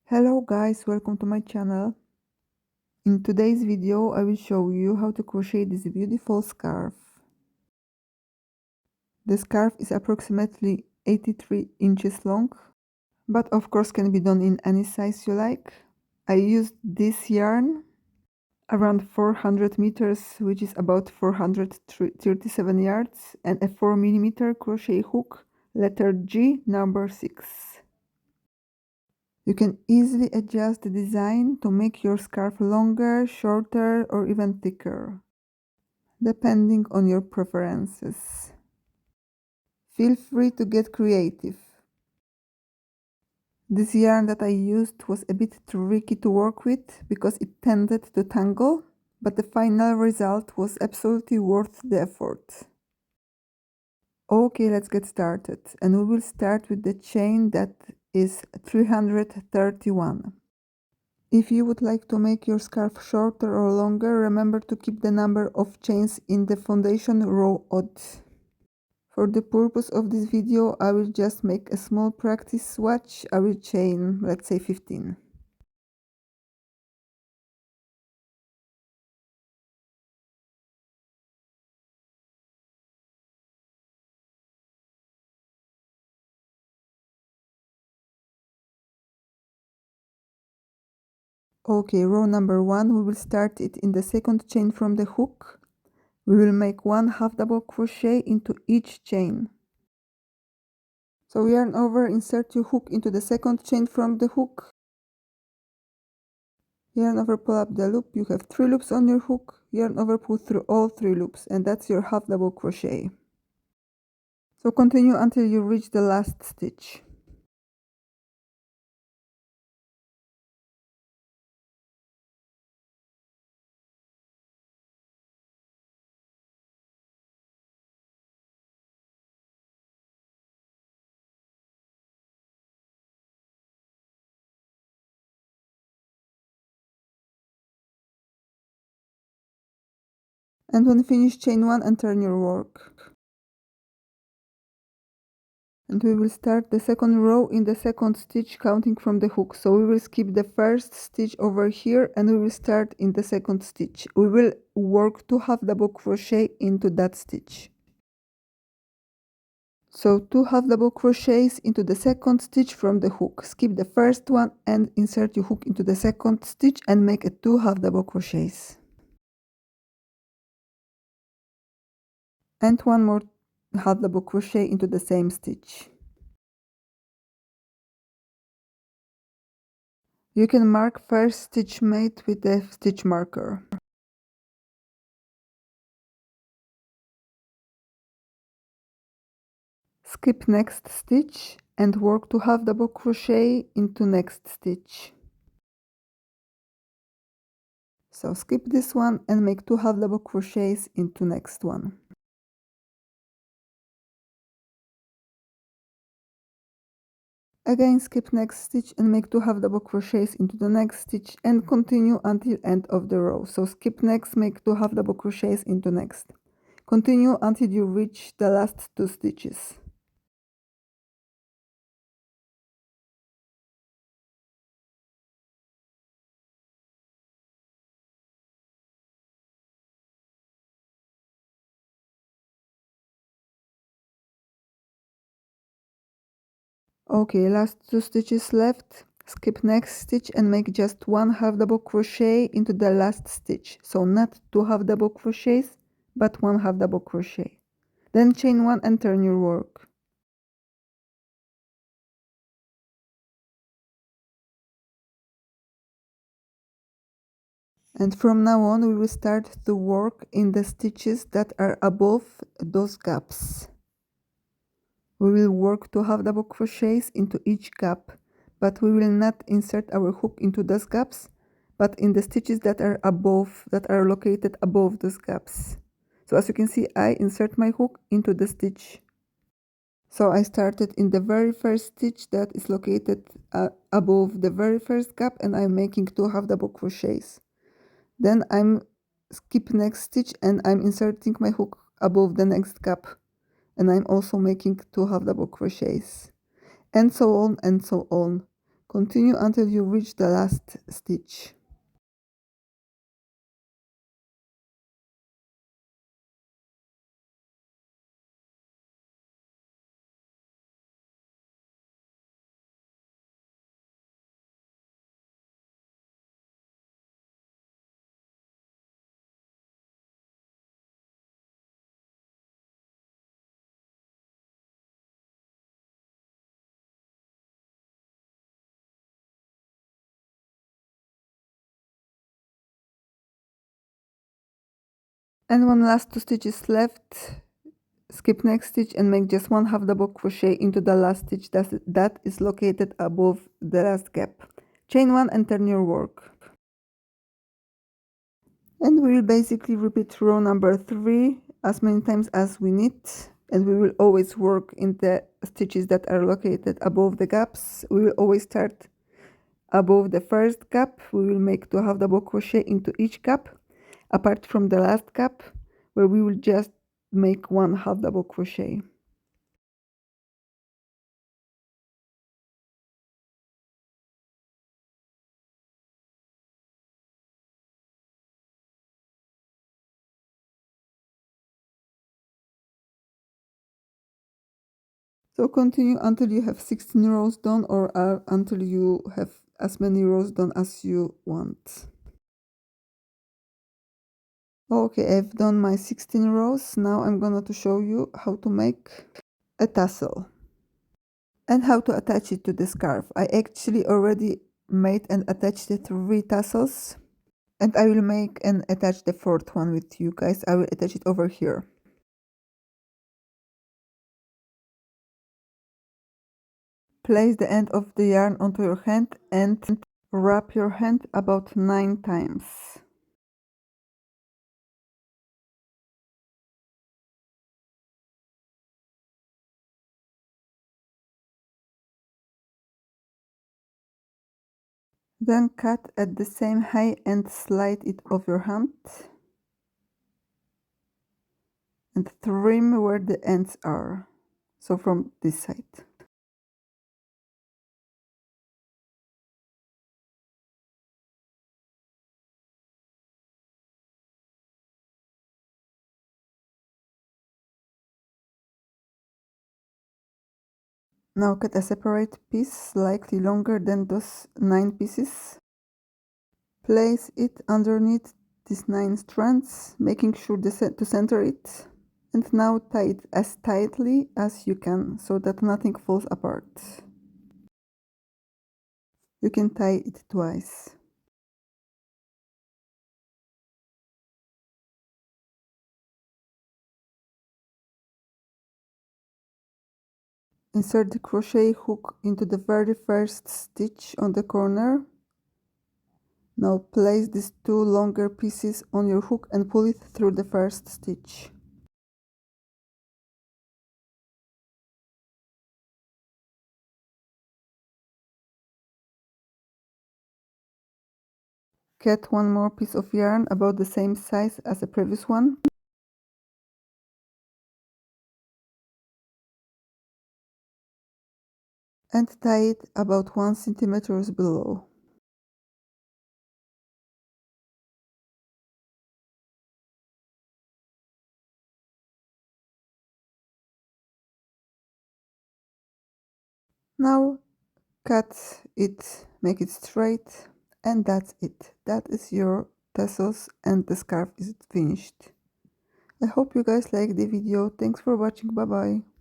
Hello guys, welcome to my channel. In today's video I will show you how to crochet this beautiful scarf. The scarf is approximately 83 inches long, but of course can be done in any size you like. I used this yarn around 400 meters, which is about 437 yards, and a 4mm crochet hook, letter G, number 6. You can easily adjust the design to make your scarf longer, shorter, or even thicker, depending on your preferences. Feel free to get creative. This yarn that I used was a bit tricky to work with because it tended to tangle, but the final result was absolutely worth the effort. Okay, let's get started, and we will start with the chain that is 331. If you would like to make your scarf shorter or longer, remember to keep the number of chains in the foundation row odd. For the purpose of this video, I will just make a small practice swatch. I will chain, let's say 15. Okay, row number 1, we will start it in the second chain from the hook. We will make one half double crochet into each chain. So yarn over, insert your hook into the second chain from the hook. Yarn over, pull up the loop. You have 3 loops on your hook. Yarn over, pull through all 3 loops, and that's your half double crochet. So continue until you reach the last stitch. And when finished, chain 1 and turn your work. And we will start the second row in the second stitch counting from the hook. So we will skip the first stitch over here and we will start in the second stitch. We will work 2 half double crochet into that stitch. So 2 half double crochets into the second stitch from the hook. Skip the first one and insert your hook into the second stitch and make a 2 half double crochets. And one more half double crochet into the same stitch. You can mark first stitch made with the stitch marker. Skip next stitch and work 2 half double crochet into next stitch. So skip this one and make 2 half double crochets into next one. Again skip next stitch and make 2 half double crochets into the next stitch and continue until end of the row. So skip next, make 2 half double crochets into next. Continue until you reach the last 2 stitches. Okay, last 2 stitches left. Skip next stitch and make just 1 half double crochet into the last stitch. So not 2 half double crochets, but 1 half double crochet. Then chain 1 and turn your work. And from now on we will start to work in the stitches that are above those gaps. We will work 2 half double crochets into each gap, but we will not insert our hook into those gaps, but in the stitches that are above, that are located above those gaps. So as you can see, I insert my hook into the stitch. So I started in the very first stitch that is located above the very first gap, and I'm making 2 half double crochets. Then I'm skip next stitch and I'm inserting my hook above the next gap, and I'm also making 2 half double crochets, and so on and so on. Continue until you reach the last stitch. And one last 2 stitches left. Skip next stitch and make just one half double crochet into the last stitch that is located above the last gap. Chain 1 and turn your work. And we will basically repeat row number 3 as many times as we need, and we will always work in the stitches that are located above the gaps. We will always start above the first gap. We will make 2 half double crochet into each gap, apart from the last gap where we will just make 1 half double crochet. So continue until you have 16 rows done, or until you have as many rows done as you want. Okay, I've done my 16 rows. Now I'm going to show you how to make a tassel and how to attach it to the scarf. I actually already made and attached the 3 tassels, and I will make and attach the 4th one with you guys. I will attach it over here. Place the end of the yarn onto your hand and wrap your hand about 9 times. Then cut at the same height and slide it off your hand. And trim where the ends are. So from this side. Now cut a separate piece slightly longer than those 9 pieces. Place it underneath these 9 strands, making sure to center it. And now tie it as tightly as you can so that nothing falls apart. You can tie it twice. Insert the crochet hook into the very first stitch on the corner. Now place these 2 longer pieces on your hook and pull it through the first stitch. Cut 1 more piece of yarn about the same size as the previous one. And tie it about 1 centimeter below. Now cut it, make it straight, and that's it. That is your tassels and the scarf is finished. I hope you guys liked the video. Thanks for watching. Bye bye.